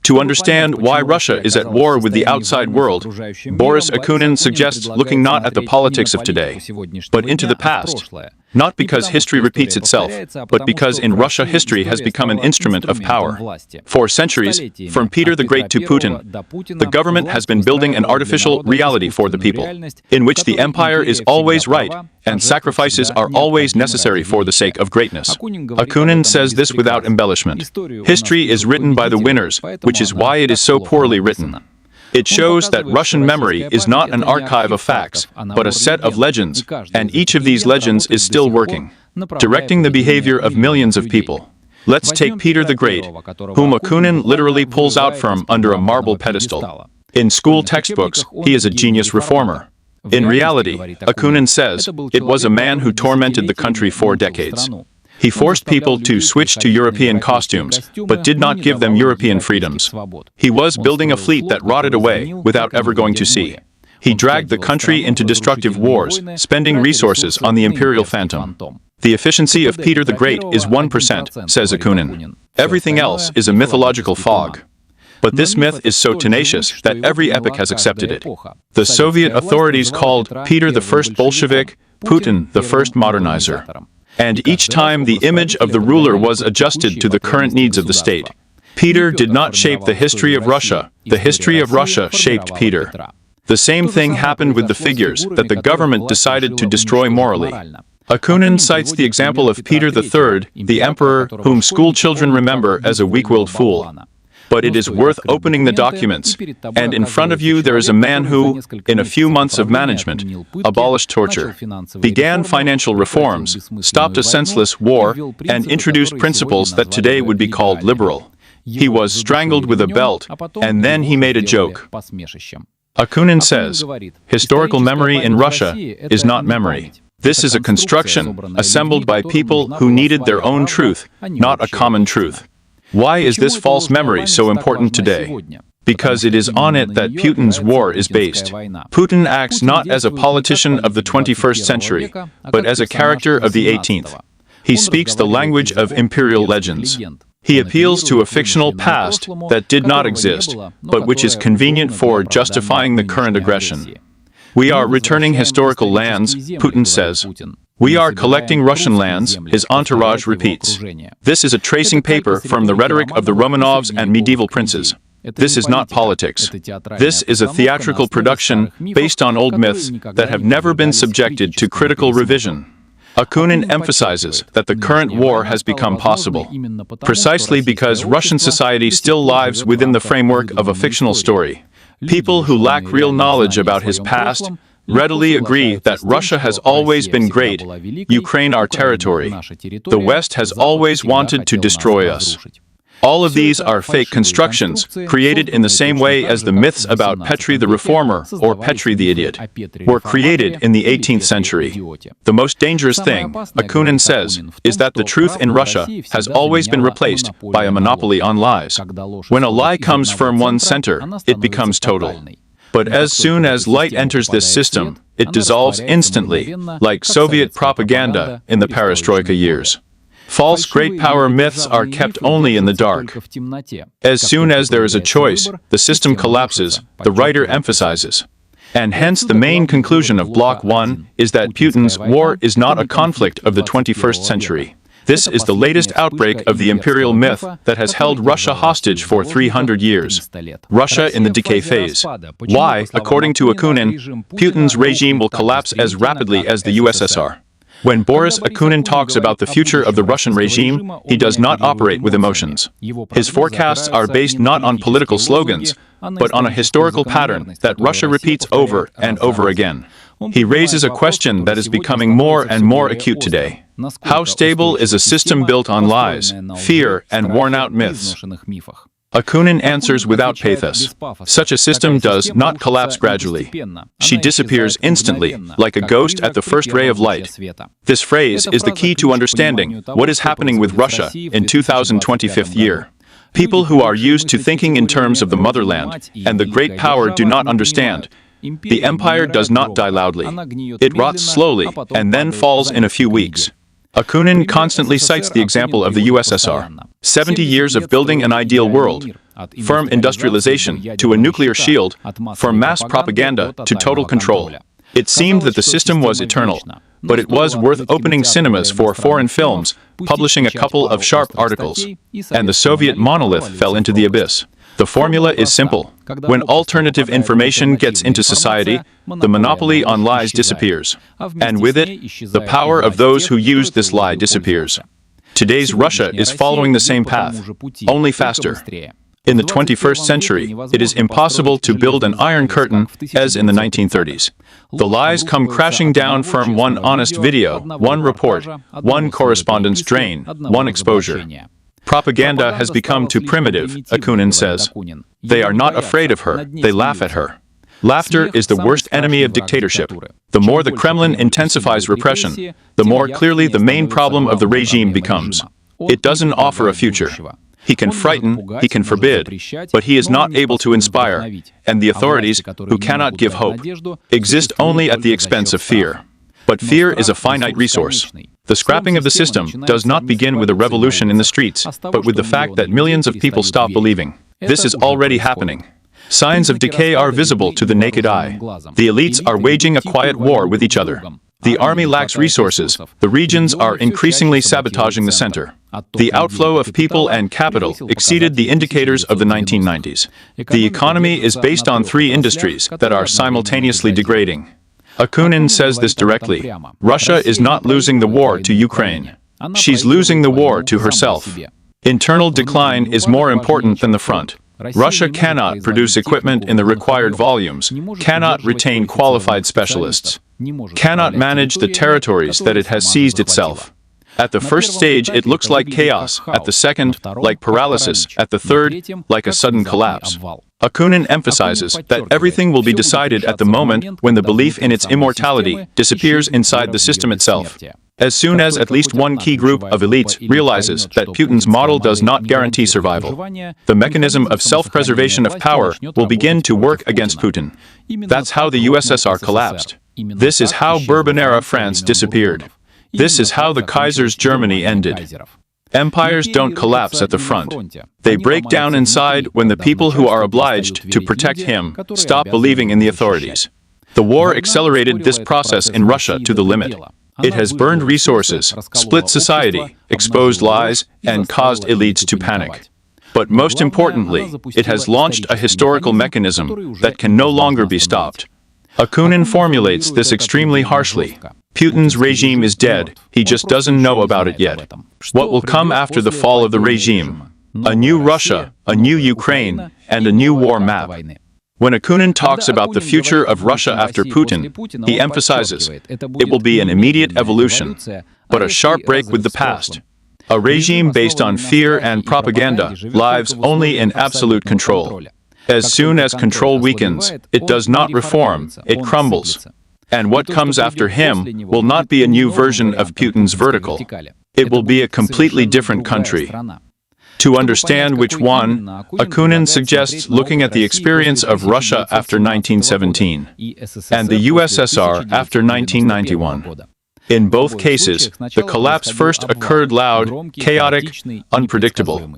To understand why Russia is at war with the outside world, Boris Akunin suggests looking not at the politics of today, but into the past. Not because history repeats itself, but because in Russia history has become an instrument of power. For centuries, from Peter the Great to Putin, the government has been building an artificial reality for the people, in which the empire is always right and sacrifices are always necessary for the sake of greatness. Akunin says this without embellishment. History is written by the winners, which is why it is so poorly written. It shows that Russian memory is not an archive of facts, but a set of legends, and each of these legends is still working, directing the behavior of millions of people. Let's take Peter the Great, whom Akunin literally pulls out from under a marble pedestal. In school textbooks, he is a genius reformer. In reality, Akunin says, it was a man who tormented the country for decades. He forced people to switch to European costumes, but did not give them European freedoms. He was building a fleet that rotted away without ever going to sea. He dragged the country into destructive wars, spending resources on the imperial phantom. The efficiency of Peter the Great is 1%, says Akunin. Everything else is a mythological fog. But this myth is so tenacious that every epoch has accepted it. The Soviet authorities called Peter the First Bolshevik, Putin the First Modernizer. And each time the image of the ruler was adjusted to the current needs of the state. Peter did not shape the history of Russia. The history of Russia shaped Peter. The same thing happened with the figures that the government decided to destroy morally. Akunin cites the example of Peter III, the emperor whom school children remember as a weak-willed fool. But it is worth opening the documents, and in front of you there is a man who, in a few months of management, abolished torture, began financial reforms, stopped a senseless war, and introduced principles that today would be called liberal. He was strangled with a belt, and then he made a joke. Akunin says, historical memory in Russia is not memory. This is a construction assembled by people who needed their own truth, not a common truth. Why is this false memory so important today? Because it is on it that Putin's war is based. Putin acts not as a politician of the 21st century, but as a character of the 18th. He speaks the language of imperial legends. He appeals to a fictional past that did not exist, but which is convenient for justifying the current aggression. We are returning historical lands, Putin says. We are collecting Russian lands, his entourage repeats. This is a tracing paper from the rhetoric of the Romanovs and medieval princes. This is not politics. This is a theatrical production based on old myths that have never been subjected to critical revision. Akunin emphasizes that the current war has become possible, precisely because Russian society still lives within the framework of a fictional story. People who lack real knowledge about his past readily agree that Russia has always been great, Ukraine our territory. The West has always wanted to destroy us. All of these are fake constructions, created in the same way as the myths about Petri the Reformer or Petri the Idiot were created in the 18th century. The most dangerous thing, Akunin says, is that the truth in Russia has always been replaced by a monopoly on lies. When a lie comes from one center, it becomes total. But as soon as light enters this system, it dissolves instantly, like Soviet propaganda in the perestroika years. False great power myths are kept only in the dark. As soon as there is a choice, the system collapses, the writer emphasizes. And hence the main conclusion of Block 1 is that Putin's war is not a conflict of the 21st century. This is the latest outbreak of the imperial myth that has held Russia hostage for 300 years. Russia in the decay phase. Why, according to Akunin, Putin's regime will collapse as rapidly as the USSR. When Boris Akunin talks about the future of the Russian regime, he does not operate with emotions. His forecasts are based not on political slogans, but on a historical pattern that Russia repeats over and over again. He raises a question that is becoming more and more acute today. How stable is a system built on lies, fear, and worn-out myths? Akunin answers without pathos. Such a system does not collapse gradually. She disappears instantly, like a ghost at the first ray of light. This phrase is the key to understanding what is happening with Russia in 2025th year. People who are used to thinking in terms of the motherland and the great power do not understand. The empire does not die loudly. It rots slowly and then falls in a few weeks. Akunin constantly cites the example of the USSR. 70 years of building an ideal world, firm industrialization to a nuclear shield, from mass propaganda to total control. It seemed that the system was eternal, but it was worth opening cinemas for foreign films, publishing a couple of sharp articles, and the Soviet monolith fell into the abyss. The formula is simple. When alternative information gets into society, the monopoly on lies disappears, and with it, the power of those who use this lie disappears. Today's Russia is following the same path, only faster. In the 21st century, it is impossible to build an iron curtain as in the 1930s. The lies come crashing down from one honest video, one report, one correspondence drain, one exposure. Propaganda has become too primitive, Akunin says. They are not afraid of her, they laugh at her. Laughter is the worst enemy of dictatorship. The more the Kremlin intensifies repression, the more clearly the main problem of the regime becomes. It doesn't offer a future. He can frighten, he can forbid, but he is not able to inspire, and the authorities, who cannot give hope, exist only at the expense of fear. But fear is a finite resource. The scrapping of the system does not begin with a revolution in the streets, but with the fact that millions of people stop believing. This is already happening. Signs of decay are visible to the naked eye. The elites are waging a quiet war with each other. The army lacks resources. The regions are increasingly sabotaging the center. The outflow of people and capital exceeded the indicators of the 1990s. The economy is based on three industries that are simultaneously degrading. Akunin says this directly. Russia is not losing the war to Ukraine. She's losing the war to herself. Internal decline is more important than the front. Russia cannot produce equipment in the required volumes, cannot retain qualified specialists, cannot manage the territories that it has seized itself. At the first stage, it looks like chaos. At the second, like paralysis. At the third, like a sudden collapse. Akunin emphasizes that everything will be decided at the moment when the belief in its immortality disappears inside the system itself. As soon as at least one key group of elites realizes that Putin's model does not guarantee survival, the mechanism of self-preservation of power will begin to work against Putin. That's how the USSR collapsed. This is how Bourbon-era France disappeared. This is how the Kaiser's Germany ended. Empires don't collapse at the front. They break down inside when the people who are obliged to protect him stop believing in the authorities. The war accelerated this process in Russia to the limit. It has burned resources, split society, exposed lies, and caused elites to panic. But most importantly, it has launched a historical mechanism that can no longer be stopped. Akunin formulates this extremely harshly. Putin's regime is dead, he just doesn't know about it yet. What will come after the fall of the regime? A new Russia, a new Ukraine, and a new war map. When Akunin talks about the future of Russia after Putin, he emphasizes it will be an immediate evolution, but a sharp break with the past. A regime based on fear and propaganda lives only in absolute control. As soon as control weakens, it does not reform, it crumbles. And what comes after him will not be a new version of Putin's vertical. It will be a completely different country. To understand which one, Akunin suggests looking at the experience of Russia after 1917 and the USSR after 1991. In both cases, the collapse first occurred loud, chaotic, unpredictable.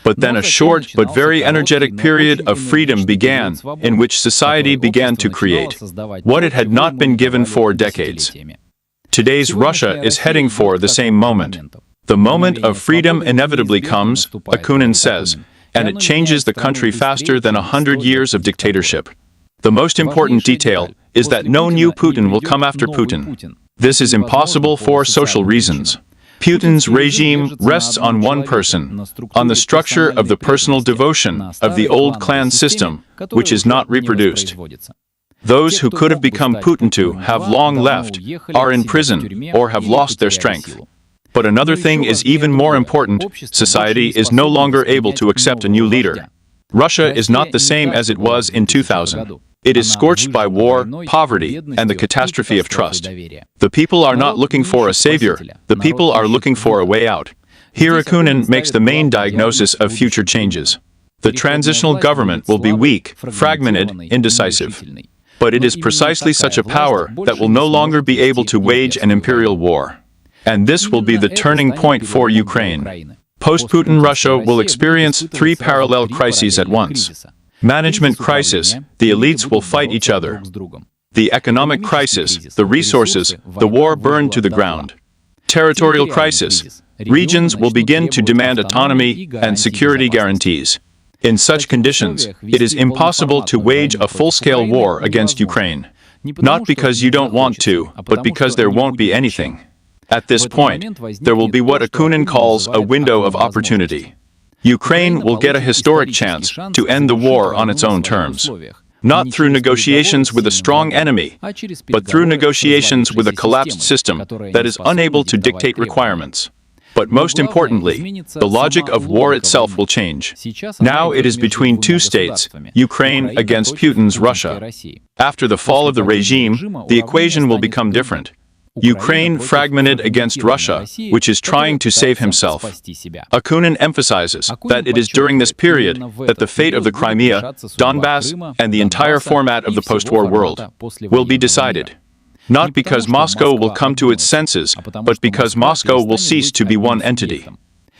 But then a short but very energetic period of freedom began, in which society began to create what it had not been given for decades. Today's Russia is heading for the same moment. The moment of freedom inevitably comes, Akunin says, and it changes the country faster than 100 years of dictatorship. The most important detail is that no new Putin will come after Putin. This is impossible for social reasons. Putin's regime rests on one person, on the structure of the personal devotion of the old clan system, which is not reproduced. Those who could have become Putin to have long left, are in prison, or have lost their strength. But another thing is even more important, society is no longer able to accept a new leader. Russia is not the same as it was in 2000. It is scorched by war, poverty, and the catastrophe of trust. The people are not looking for a savior, the people are looking for a way out. Here Akunin makes the main diagnosis of future changes. The transitional government will be weak, fragmented, indecisive. But it is precisely such a power that will no longer be able to wage an imperial war. And this will be the turning point for Ukraine. Post-Putin Russia will experience three parallel crises at once. Management crisis, the elites will fight each other. The economic crisis, the resources, the war burned to the ground. Territorial crisis, regions will begin to demand autonomy and security guarantees. In such conditions, it is impossible to wage a full-scale war against Ukraine. Not because you don't want to, but because there won't be anything. At this point, there will be what Akunin calls a window of opportunity. Ukraine will get a historic chance to end the war on its own terms. Not through negotiations with a strong enemy, but through negotiations with a collapsed system that is unable to dictate requirements. But most importantly, the logic of war itself will change. Now it is between two states, Ukraine against Putin's Russia. After the fall of the regime, the equation will become different. Ukraine fragmented against Russia, which is trying to save himself. Akunin emphasizes that it is during this period that the fate of the Crimea, Donbass, and the entire format of the post-war world will be decided. Not because Moscow will come to its senses, but because Moscow will cease to be one entity.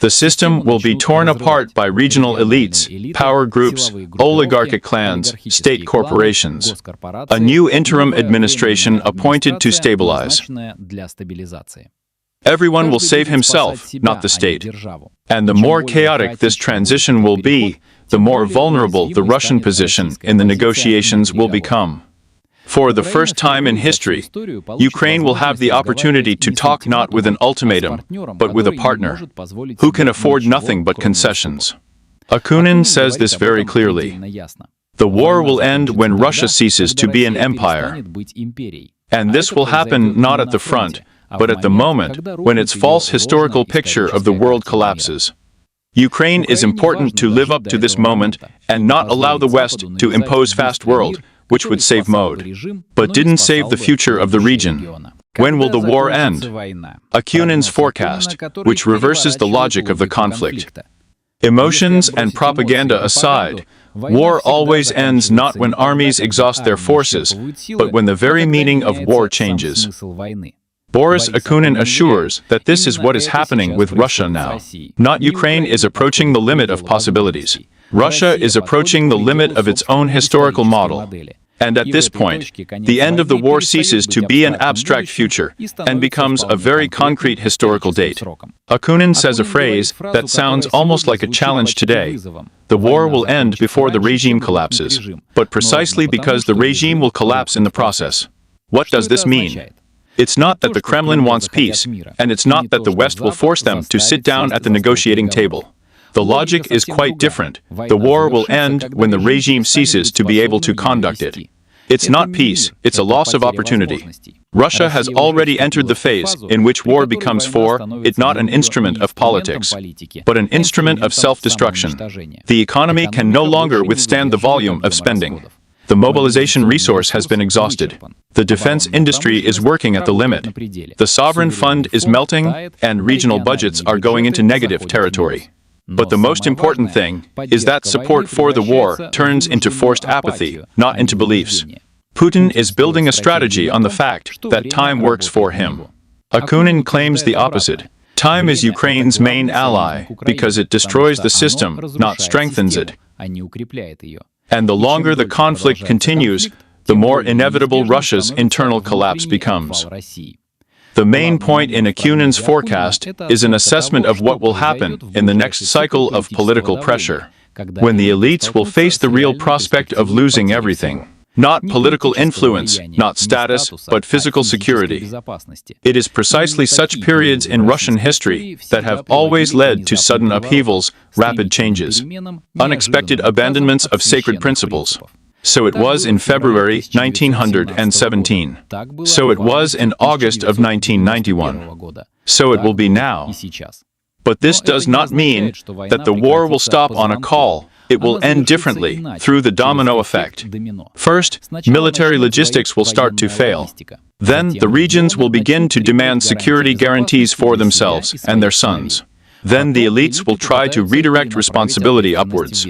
The system will be torn apart by regional elites, power groups, oligarchic clans, state corporations. A new interim administration appointed to stabilize. Everyone will save himself, not the state. And the more chaotic this transition will be, the more vulnerable the Russian position in the negotiations will become. For the first time in history, Ukraine will have the opportunity to talk not with an ultimatum, but with a partner, who can afford nothing but concessions. Akunin says this very clearly. The war will end when Russia ceases to be an empire. And this will happen not at the front, but at the moment when its false historical picture of the world collapses. Ukraine is important to live up to this moment and not allow the West to impose fast world, which would save mode, but didn't save the future of the region. When will the war end? Akunin's forecast, which reverses the logic of the conflict. Emotions and propaganda aside, war always ends not when armies exhaust their forces, but when the very meaning of war changes. Boris Akunin assures that this is what is happening with Russia now. Not Ukraine is approaching the limit of possibilities. Russia is approaching the limit of its own historical model. And at this point, the end of the war ceases to be an abstract future and becomes a very concrete historical date. Akunin says a phrase that sounds almost like a challenge today. The war will end before the regime collapses, but precisely because the regime will collapse in the process. What does this mean? It's not that the Kremlin wants peace, and it's not that the West will force them to sit down at the negotiating table. The logic is quite different. The war will end when the regime ceases to be able to conduct it. It's not peace, it's a loss of opportunity. Russia has already entered the phase in which war becomes for it not an instrument of politics, but an instrument of self-destruction. The economy can no longer withstand the volume of spending. The mobilization resource has been exhausted. The defense industry is working at the limit. The sovereign fund is melting, and regional budgets are going into negative territory. But the most important thing is that support for the war turns into forced apathy, not into beliefs. Putin is building a strategy on the fact that time works for him. Akunin claims the opposite. Time is Ukraine's main ally because it destroys the system, not strengthens it. And the longer the conflict continues, the more inevitable Russia's internal collapse becomes. The main point in Akunin's forecast is an assessment of what will happen in the next cycle of political pressure, when the elites will face the real prospect of losing everything. Not political influence, not status, but physical security. It is precisely such periods in Russian history that have always led to sudden upheavals, rapid changes, unexpected abandonments of sacred principles. So it was in February 1917. So it was in August of 1991. So it will be now. But this does not mean that the war will stop on a call. It will end differently, through the domino effect. First, military logistics will start to fail. Then, the regions will begin to demand security guarantees for themselves and their sons. Then the elites will try to redirect responsibility upwards.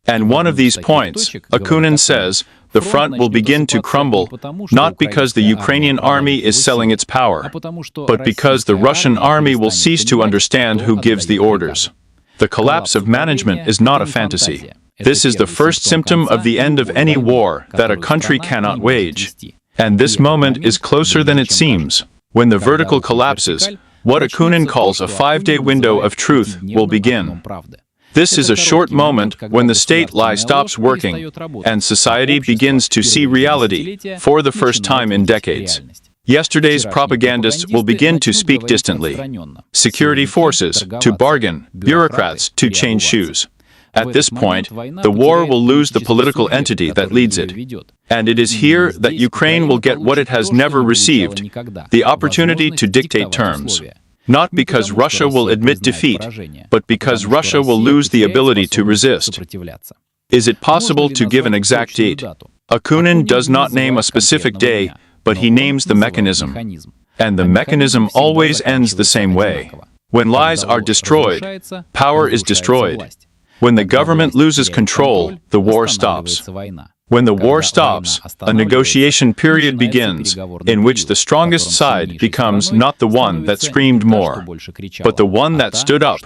And one of these points, Akunin says, the front will begin to crumble, not because the Ukrainian army is selling its power, but because the Russian army will cease to understand who gives the orders. The collapse of management is not a fantasy. This is the first symptom of the end of any war that a country cannot wage. And this moment is closer than it seems. When the vertical collapses, what Akunin calls a 5-day window of truth will begin. This is a short moment when the state lie stops working and society begins to see reality for the first time in decades. Yesterday's propagandists will begin to speak distantly. Security forces to bargain, bureaucrats to change shoes. At this point, the war will lose the political entity that leads it. And it is here that Ukraine will get what it has never received, the opportunity to dictate terms. Not because Russia will admit defeat, but because Russia will lose the ability to resist. Is it possible to give an exact date? Akunin does not name a specific day, but he names the mechanism. And the mechanism always ends the same way. When lies are destroyed, power is destroyed. When the government loses control, the war stops. When the war stops, a negotiation period begins, in which the strongest side becomes not the one that screamed more, but the one that stood up,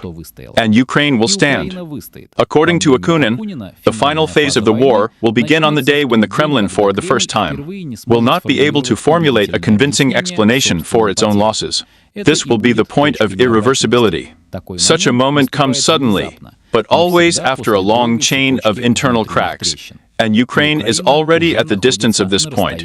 and Ukraine will stand. According to Akunin, the final phase of the war will begin on the day when the Kremlin, for the first time, will not be able to formulate a convincing explanation for its own losses. This will be the point of irreversibility. Such a moment comes suddenly, but always after a long chain of internal cracks, and Ukraine is already at the distance of this point.